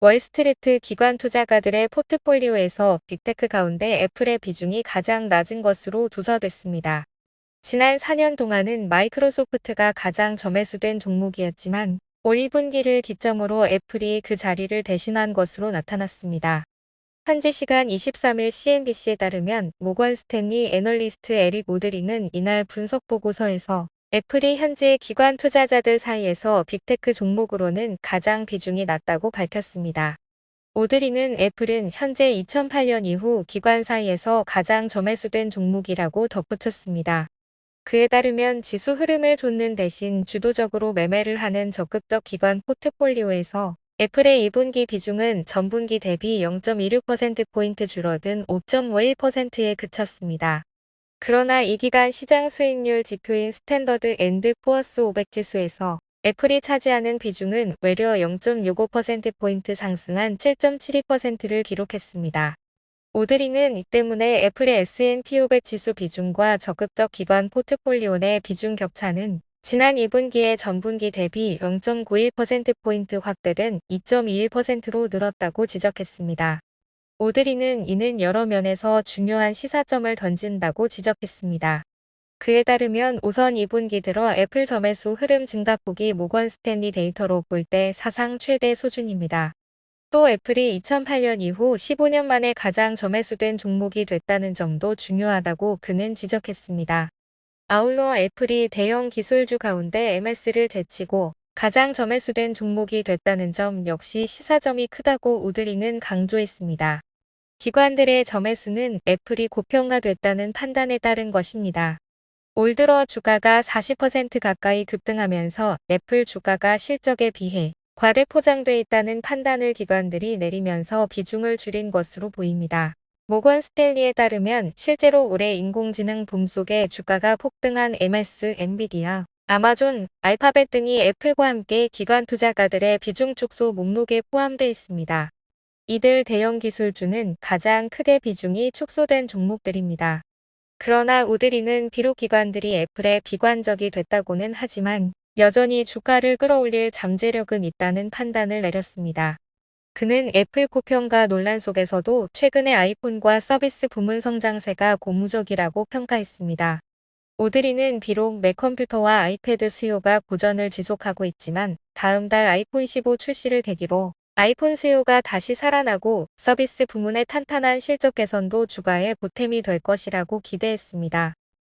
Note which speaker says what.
Speaker 1: 월스트리트 기관 투자가들의 포트폴리오에서 빅테크 가운데 애플의 비중이 가장 낮은 것으로 조사됐습니다. 지난 4년 동안은 마이크로소프트가 가장 저매수된 종목이었지만 올 2분기를 기점으로 애플이 그 자리를 대신한 것으로 나타났습니다. 현지 시간 23일 CNBC에 따르면 모건 스탠리 애널리스트 에릭 오드링은 이날 분석 보고서에서 애플이 현재 기관 투자자들 사이에서 빅테크 종목으로는 가장 비중이 낮다고 밝혔습니다. 오드링은 애플은 현재 2008년 이후 기관 사이에서 가장 저매수된 종목이라고 덧붙였습니다. 그에 따르면 지수 흐름을 좇는 대신 주도적으로 매매를 하는 적극적 기관 포트폴리오에서 애플의 2분기 비중은 전분기 대비 0.26%포인트 줄어든 5.51%에 그쳤습니다. 그러나 이 기간 시장 수익률 지표인 스탠더드 앤드 푸어스 500 지수에서 애플이 차지하는 비중은 외려 0.65%포인트 상승한 7.72%를 기록했습니다. 오드링은 이 때문에 애플의 S&P 500 지수 비중과 적극적 기관 포트폴리오 내 비중 격차는 지난 2분기에 전분기 대비 0.91%포인트 확대된 2.21%로 늘었다고 지적했습니다. 오드리는 이는 여러 면에서 중요한 시사점을 던진다고 지적했습니다. 그에 따르면 우선 2분기 들어 애플 저매수 흐름 증가폭이 모건 스탠리 데이터로 볼 때 사상 최대 수준입니다. 또 애플이 2008년 이후 15년 만에 가장 저매수된 종목이 됐다는 점도 중요하다고 그는 지적했습니다. 아울러 애플이 대형 기술주 가운데 MS를 제치고 가장 저매수된 종목이 됐다는 점 역시 시사점이 크다고 오드링은 강조했습니다. 기관들의 저매수는 애플이 고평가됐다는 판단에 따른 것입니다. 올 들어 주가가 40% 가까이 급등하면서 애플 주가가 실적에 비해 과대 포장돼 있다는 판단을 기관들이 내리면서 비중을 줄인 것으로 보입니다. 모건 스탠리에 따르면 실제로 올해 인공지능 붐 속에 주가가 폭등한 MS, 엔비디아, 아마존, 알파벳 등이 애플과 함께 기관 투자가들의 비중 축소 목록에 포함돼 있습니다. 이들 대형 기술주는 가장 크게 비중이 축소된 종목들입니다. 그러나 오드링은 비록 기관들이 애플에 비관적이 됐다고는 하지만 여전히 주가를 끌어올릴 잠재력은 있다는 판단을 내렸습니다. 그는 애플 고평가 논란 속에서도 최근의 아이폰과 서비스 부문 성장세가 고무적이라고 평가했습니다. 오드리는 비록 맥컴퓨터와 아이패드 수요가 고전을 지속하고 있지만 다음 달 아이폰 15 출시를 계기로 아이폰 수요가 다시 살아나고 서비스 부문의 탄탄한 실적 개선도 주가에 보탬이 될 것이라고 기대했습니다.